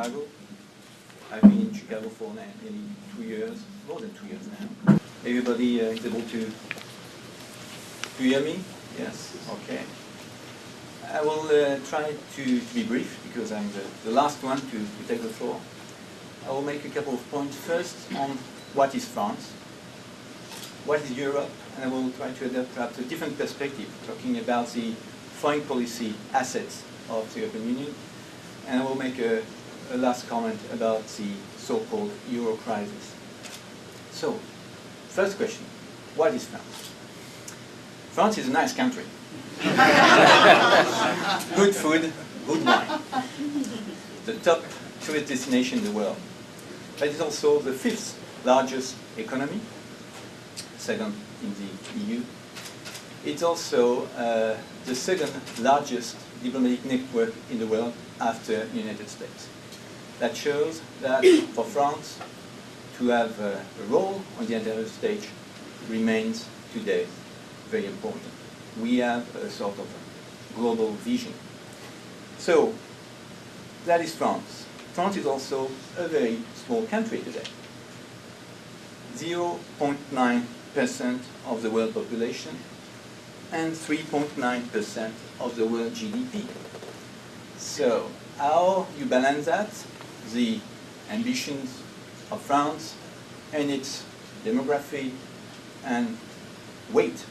Chicago. I've been in Chicago for nearly 2 years, more than 2 years now. Everybody is able to hear me? Yes? Okay. I will try to be brief because I'm the last one to take the floor. I will make a couple of points. First on what is France, what is Europe, and I will try to adapt perhaps a different perspective, talking about the foreign policy assets of the European Union, and I will make a last comment about the so-called euro crisis. So, first question, what is France? France is a nice country. Good food, good wine. The top tourist destination in the world. But it's also the 5th largest economy, second in the EU. It's also the 2nd largest diplomatic network in the world after the United States. That shows that for France to have a role on the international stage remains today very important. We have a sort of global vision. So that is France. France is also a very small country today. 0.9% of the world population and 3.9% of the world GDP. So how you balance that? The ambitions of France and its demography and weight,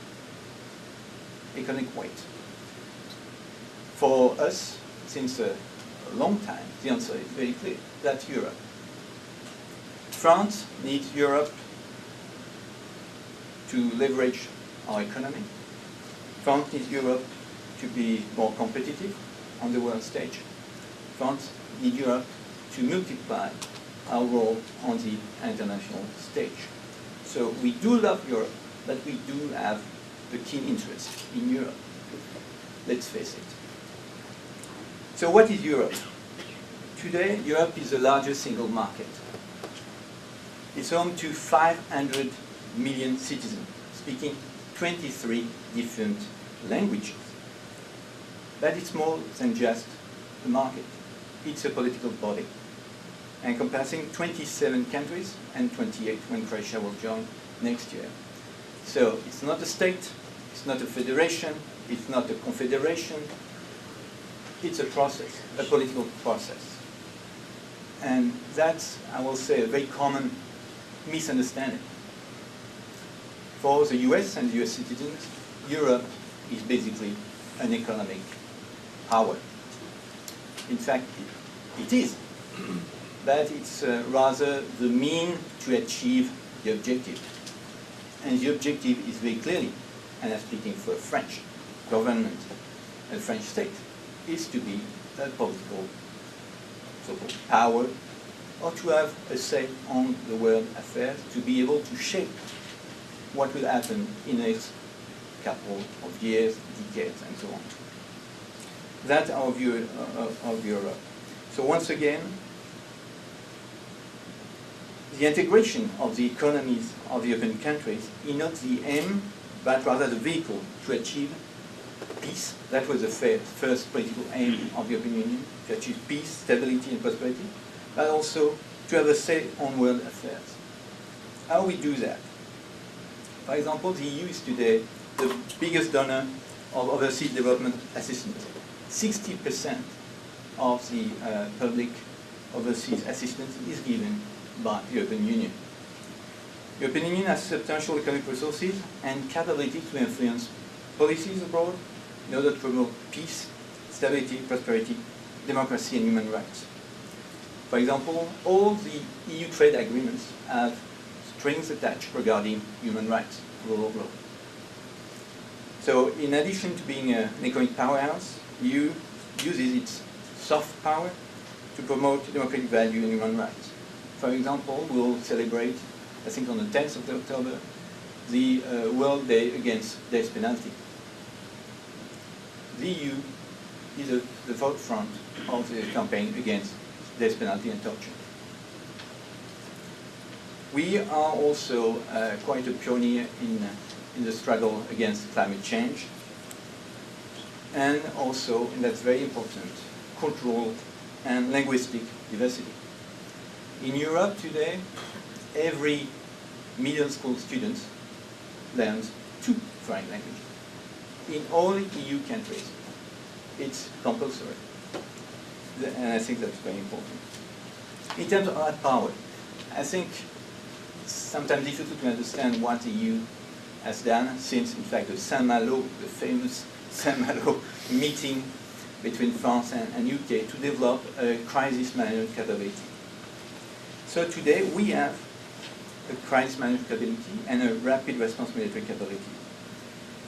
economic weight. For us, since a long time, the answer is very clear. That's Europe. France needs Europe to leverage our economy. France needs Europe to be more competitive on the world stage. France needs Europe to multiply our role on the international stage. So we do love Europe, but we do have a keen interest in Europe. Let's face it. So what is Europe? Today, Europe is the largest single market. It's home to 500 million citizens, speaking 23 different languages. But it's more than just a market. It's a political body, encompassing 27 countries and 28 when Croatia will join next year. So it's not a state, it's not a federation, it's not a confederation, it's a process, a political process. And that's, I will say, a very common misunderstanding. For the US and the US citizens, Europe is basically an economic power. In fact, it is. But it's rather the mean to achieve the objective. And the objective is very clearly, and I'm speaking for the French government and the French state, is to be a political so-called power, or to have a say on the world affairs, to be able to shape what will happen in the next couple of years, decades, and so on. That's our view of Europe. So once again, the integration of the economies of the European countries is not the aim, but rather the vehicle to achieve peace. That was the first political aim of the European Union, to achieve peace, stability, and prosperity, but also to have a say on world affairs. How we do that? For example, the EU is today the biggest donor of overseas development assistance. 60% of the public overseas assistance is given by the European Union. The European Union has substantial economic resources and capability to influence policies abroad in order to promote peace, stability, prosperity, democracy, and human rights. For example, all the EU trade agreements have strings attached regarding human rights, rule of law. So in addition to being an economic powerhouse, the EU uses its soft power to promote democratic value and human rights. For example, we'll celebrate, I think on the 10th of October, the World Day Against Death Penalty. The EU is at the forefront of the campaign against death penalty and torture. We are also quite a pioneer in the struggle against climate change, and also, and that's very important, cultural and linguistic diversity. In Europe today, every middle school student learns 2 foreign languages. In all EU countries, it's compulsory. And I think that's very important. In terms of hard power, I think it's sometimes difficult to understand what the EU has done since, in fact, the Saint-Malo, the famous Saint-Malo meeting between France and UK to develop a crisis management capability. So today we have a crisis management capability and a rapid response military capability.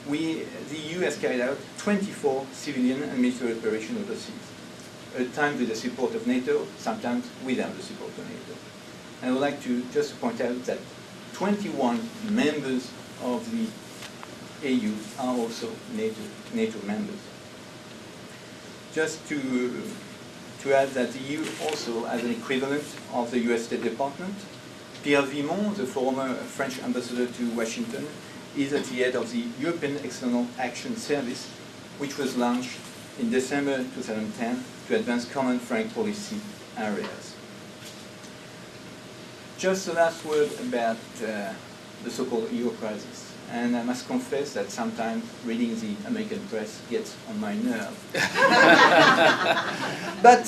The EU has carried out 24 civilian and military operations overseas, at times with the support of NATO, sometimes without the support of NATO. And I would like to just point out that 21 members of the EU are also NATO members. Just to add that the EU also has an equivalent of the US State Department. Pierre Vimont, the former French ambassador to Washington, is at the head of the European External Action Service, which was launched in December 2010 to advance common foreign policy areas. Just the last word about the so-called euro crisis. And I must confess that sometimes reading the American press gets on my nerve. But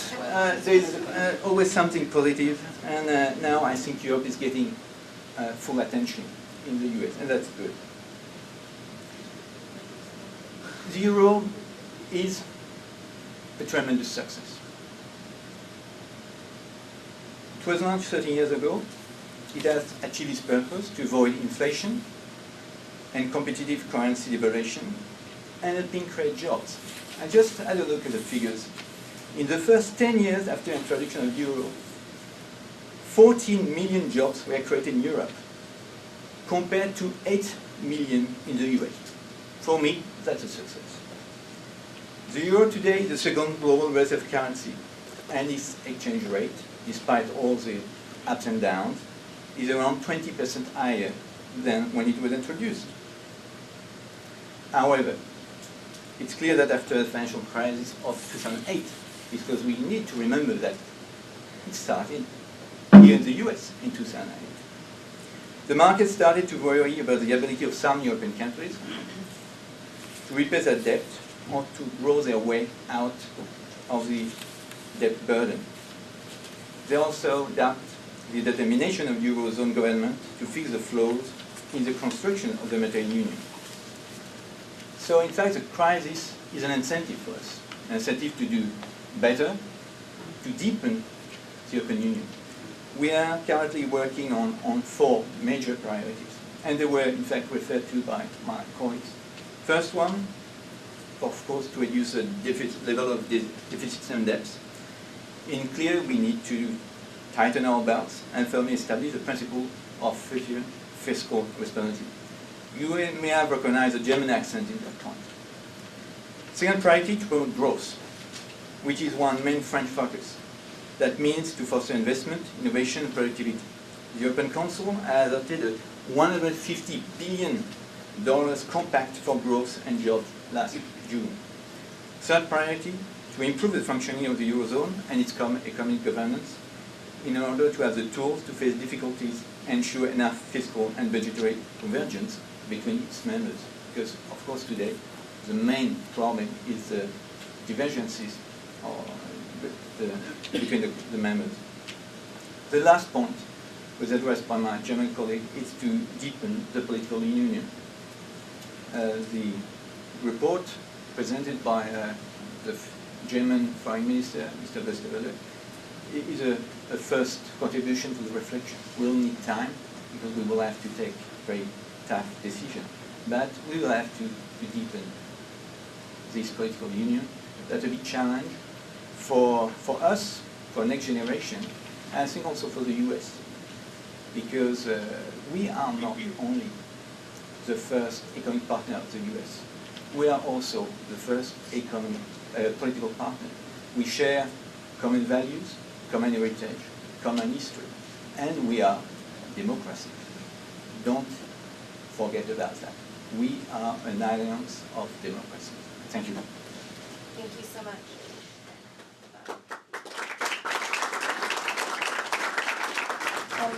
there is always something positive, and now I think Europe is getting full attention in the US, and that's good. The euro is a tremendous success. It was launched 13 years ago. It has achieved its purpose to avoid inflation and competitive currency devaluation, and helping create jobs. I just had a look at the figures. In the first 10 years after introduction of the euro, 14 million jobs were created in Europe, compared to 8 million in the US. For me, that's a success. The euro today is the second global reserve currency, and its exchange rate, despite all the ups and downs, is around 20% higher than when it was introduced. However, it's clear that after the financial crisis of 2008, because we need to remember that it started here in the US in 2008, the market started to worry about the ability of some European countries to repay their debt or to grow their way out of the debt burden. They also doubt the determination of the Eurozone government to fix the flaws in the construction of the monetary union. So in fact, the crisis is an incentive for us, an incentive to do better, to deepen the European Union. We are currently working on 4 major priorities, and they were in fact referred to by my colleagues. First one, of course, to reduce the level of deficits and debts. In clear, we need to tighten our belts and firmly establish the principle of fiscal responsibility. You may have recognized the German accent in that point. Second priority, to promote growth, which is one main French focus. That means to foster investment, innovation, and productivity. The European Council has adopted a $150 billion compact for growth and jobs last June. Third priority, to improve the functioning of the Eurozone and its economic governance in order to have the tools to face difficulties and ensure enough fiscal and budgetary convergence between its members. Because, of course, today, the main problem is the divergences between the members. The last point was addressed by my German colleague, is to deepen the political union. The report presented by the German Foreign Minister, Mr. Westerwelle, is a first contribution to the reflection. We'll need time, because we will have to take very tough decisions. But we will have to deepen this political union. That's a big challenge for us, for next generation, and I think also for the US. Because we are not only the first economic partner of the US, we are also the first political partner. We share common values, common heritage, common history, and we are democracy. Don't forget about that. We are an alliance of democracy. Thank you. Thank you so much.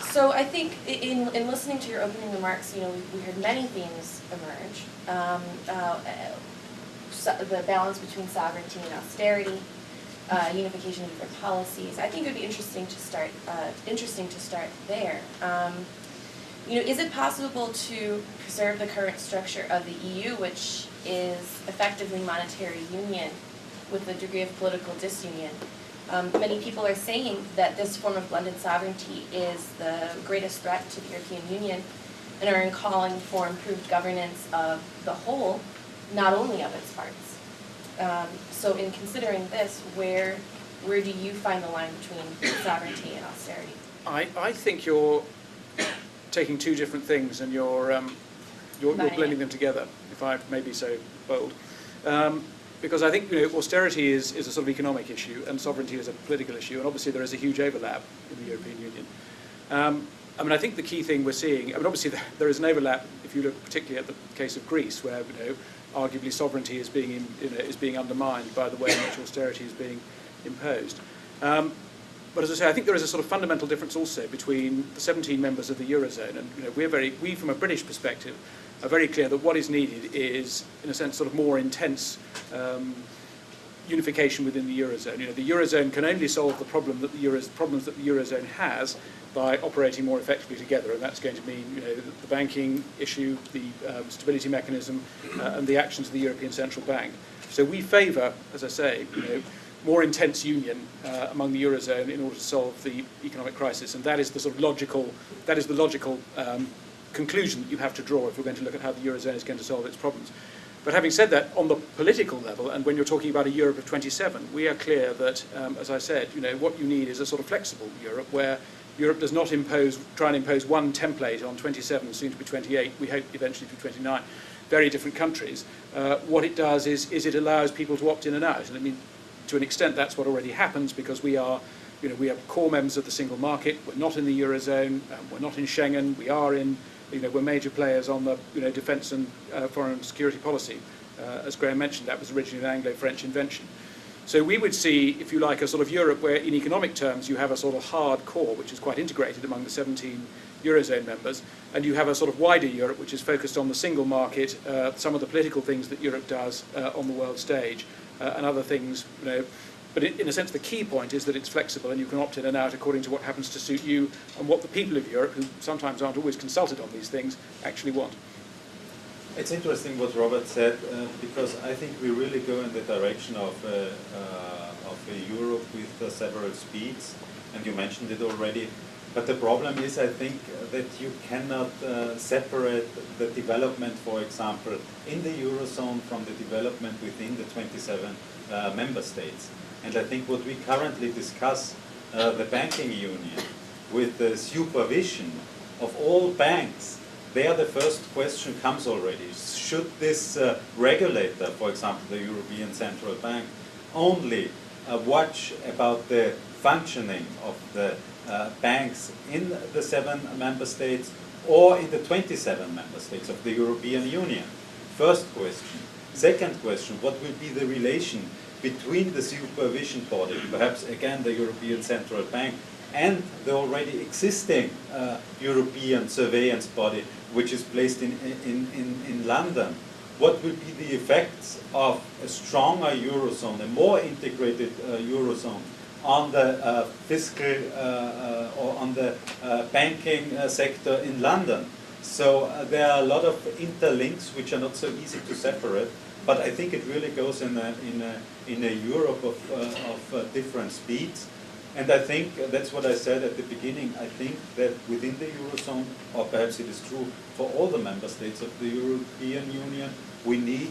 So I think in listening to your opening remarks, we heard many themes emerge. The balance between sovereignty and austerity, unification of different policies. I think it would be interesting to start there. Is it possible to preserve the current structure of the EU, which is effectively monetary union with a degree of political disunion? Many people are saying that this form of blended sovereignty is the greatest threat to the European Union and are calling for improved governance of the whole, not only of its parts. So in considering this, where do you find the line between sovereignty and austerity? I think you're taking two different things and you're blending them together, if I may be so bold. Because I think austerity is a sort of economic issue and sovereignty is a political issue, and obviously there is a huge overlap in the European Union. I think the key thing we're seeing, obviously there is an overlap if you look particularly at the case of Greece, where arguably sovereignty is being undermined by the way in which austerity is being imposed. But as I say, I think there is a sort of fundamental difference also between the 17 members of the Eurozone, and we from a British perspective are very clear that what is needed is, in a sense, sort of more intense unification within the Eurozone. The Eurozone can only solve the problems that the Eurozone has by operating more effectively together, and that's going to mean the banking issue, the stability mechanism, and the actions of the European Central Bank. So we favour, as I say, more intense union among the Eurozone in order to solve the economic crisis, and that is the sort of logical conclusion that you have to draw if we're going to look at how the Eurozone is going to solve its problems. But having said that, on the political level, and when you're talking about a Europe of 27, we are clear that, as I said, what you need is a sort of flexible Europe where Europe does not try and impose one template on 27, soon to be 28, we hope eventually to be 29, very different countries. What it does is it allows people to opt in and out. And I mean, to an extent, that's what already happens because we are core members of the single market. We're not in the Eurozone. We're not in Schengen. We are in, we're major players on the, defence and foreign security policy. As Graham mentioned, that was originally an Anglo-French invention. So we would see, if you like, a sort of Europe where, in economic terms, you have a sort of hard core, which is quite integrated among the 17 Eurozone members, and you have a sort of wider Europe, which is focused on the single market, some of the political things that Europe does on the world stage, and other things, But in a sense, the key point is that it's flexible and you can opt in and out according to what happens to suit you and what the people of Europe, who sometimes aren't always consulted on these things, actually want. It's interesting what Robert said, because I think we really go in the direction of a Europe with several speeds, and you mentioned it already. But the problem is, I think, that you cannot separate the development, for example, in the Eurozone from the development within the 27 member states. And I think what we currently discuss, the banking union, with the supervision of all banks, there the first question comes already. Should this regulator, for example, the European Central Bank, only watch about the functioning of the banks in the 7 member states or in the 27 member states of the European Union? First question. Second question, what will be the relation between the supervision body, perhaps again the European Central Bank, and the already existing European surveillance body, which is placed in London? What will be the effects of a stronger Eurozone, a more integrated Eurozone, on the fiscal or on the banking sector in London? So there are a lot of interlinks which are not so easy to separate, but I think it really goes in a Europe of different speeds. And I think that's what I said at the beginning. I think that within the Eurozone, or perhaps it is true for all the member states of the European Union, we need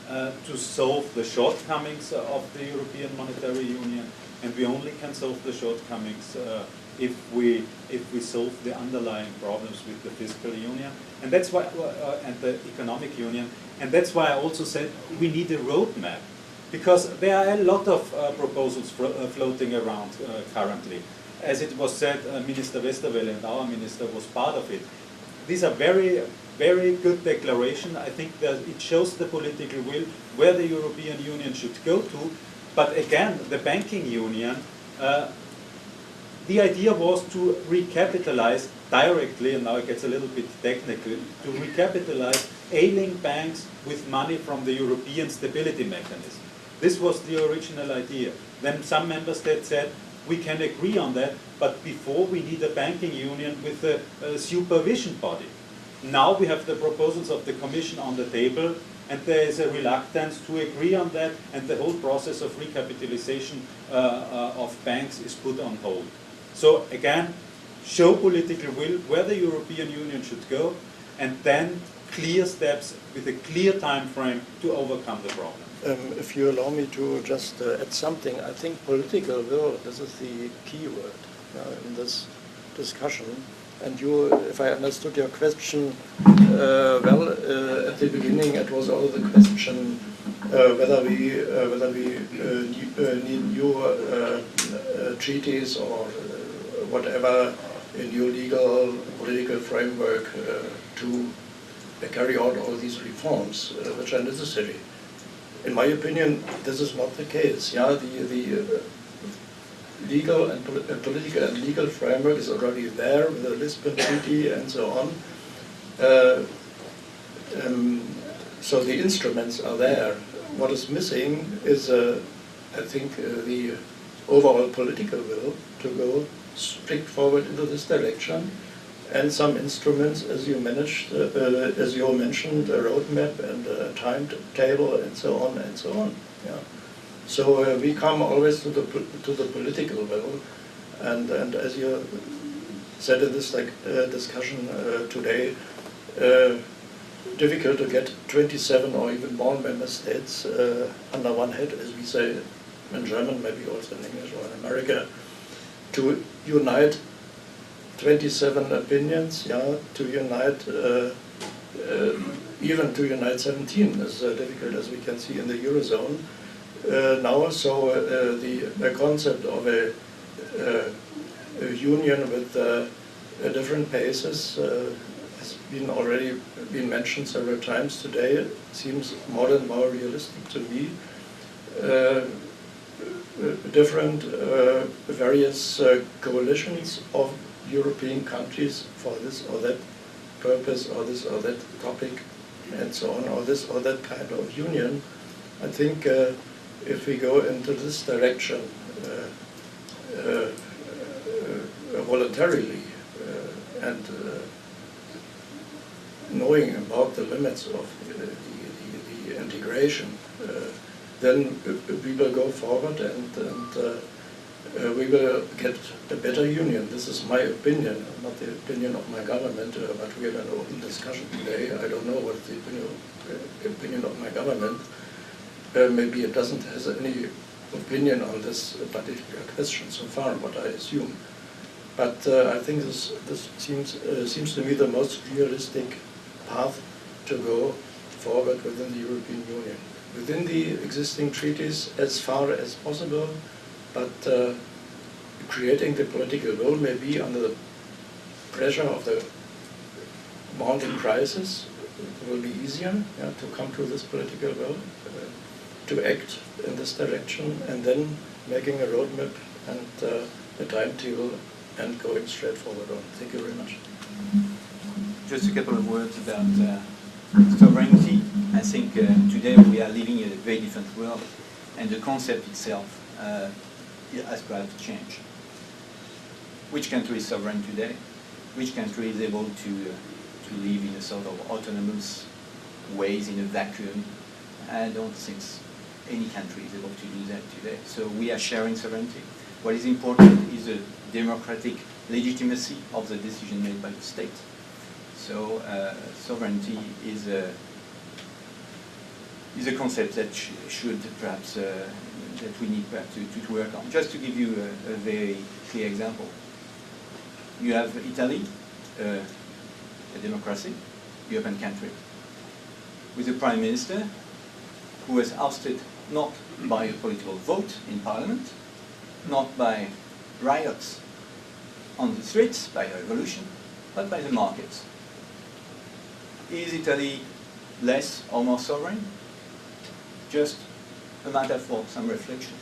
to solve the shortcomings of the European Monetary Union, and we only can solve the shortcomings if we solve the underlying problems with the fiscal union, and that's why and the economic union, and that's why I also said we need a roadmap. Because there are a lot of proposals floating around currently. As it was said, Minister Westerwelle and our minister was part of it. These are very, very good declarations. I think that it shows the political will where the European Union should go to. But again, the banking union the idea was to recapitalize directly, and now it gets a little bit technical, to recapitalize ailing banks with money from the European Stability Mechanism. This was the original idea. Then some member states said, we can agree on that, but before we need a banking union with a supervision body. Now we have the proposals of the Commission on the table, and there is a reluctance to agree on that, and the whole process of recapitalization of banks is put on hold. So again, show political will where the European Union should go, and then clear steps with a clear time frame to overcome the problem. If you allow me to just add something, I think political will, this is the key word in this discussion. And you, if I understood your question well, at the beginning it was also the question whether we need new treaties or whatever, a new legal political framework to carry out all these reforms which are necessary. In my opinion, this is not the case. Yeah, the legal and political and legal framework is already there with the Lisbon Treaty and so on. So the instruments are there. What is missing is, I think, the overall political will to go straight forward into this direction, and some instruments, as you mentioned, a roadmap and a timetable and so on and so on. Yeah. So we come always to the political level, and as you said in this discussion today, difficult to get 27 or even more member states under one head, as we say in German, maybe also in English or in America, to unite 27 opinions, yeah, to unite, even to unite 17 is difficult, as we can see in the Eurozone now. So the concept of a union with different paces has been already been mentioned several times today. It seems more and more realistic to me. Different various coalitions of European countries for this or that purpose, or this or that topic, and so on, or this or that kind of union. I think if we go into this direction voluntarily and knowing about the limits of the integration, then we will go forward and we will get a better union. This is my opinion, not the opinion of my government, but we had an open discussion today. I don't know what the opinion of my government. Maybe it doesn't have any opinion on this particular question so far, what I assume. But I think this seems to me the most realistic path to go forward within the European Union. Within the existing treaties as far as possible, but creating the political will may be under the pressure of the mounting crisis. It will be easier, yeah, to come to this political will, to act in this direction, and then making a roadmap and a timetable and going straight forward on. Thank you very much. Just a couple of words about sovereignty. I think today we are living in a very different world, and the concept itself has perhaps changed. Which country is sovereign today? Which country is able to live in a sort of autonomous ways in a vacuum? I don't think any country is able to do that today. So we are sharing sovereignty. What is important is the democratic legitimacy of the decision made by the state. So sovereignty is a concept that should perhaps that we need perhaps to work on. Just to give you a very clear example, you have Italy, a democracy, European country, with a prime minister who was ousted not by a political vote in parliament, not by riots on the streets, by a revolution, but by the markets. Is Italy less or more sovereign? Just a matter for some reflection.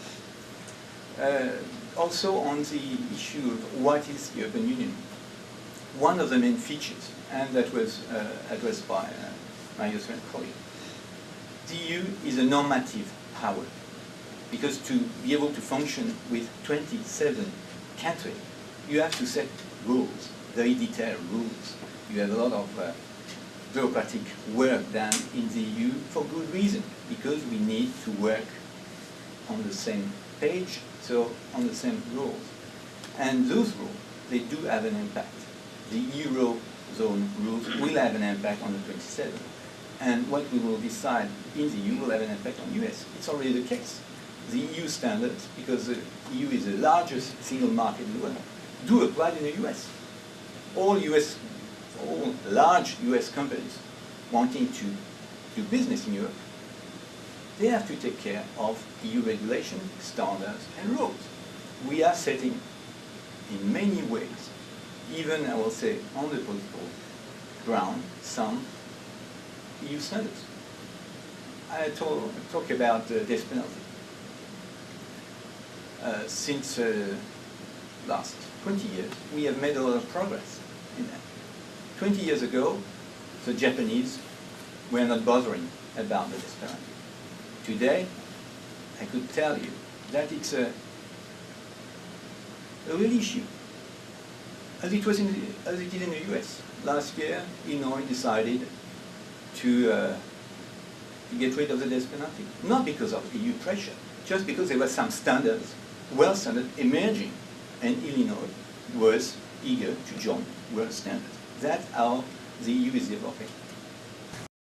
also on the issue of what is the European Union, one of the main features, and that was addressed by my Austrian colleague, the EU is a normative power, because to be able to function with 27 countries, you have to set rules, very detailed rules. You have a lot of bureaucratic work done in the EU for good reason, because we need to work on the same page, so on the same rules. And those rules, they do have an impact. The Eurozone rules will have an impact on the 27. And what we will decide in the EU will have an impact on the US. It's already the case. The EU standards, because the EU is the largest single market in the world, do apply in the US. All large US companies wanting to do business in Europe, they have to take care of EU regulation, standards, and rules. We are setting, in many ways, even, I will say, on the political ground, some EU standards. I talk about the death penalty. Since last 20 years, we have made a lot of progress in that. 20 years ago, the Japanese were not bothering about the death penalty. Today, I could tell you that it's a real issue, as it is in the US. Last year, Illinois decided to get rid of the death penalty, not because of EU pressure, just because there were some standards, world standards emerging, and Illinois was eager to join world standards. That's how the EU is developing.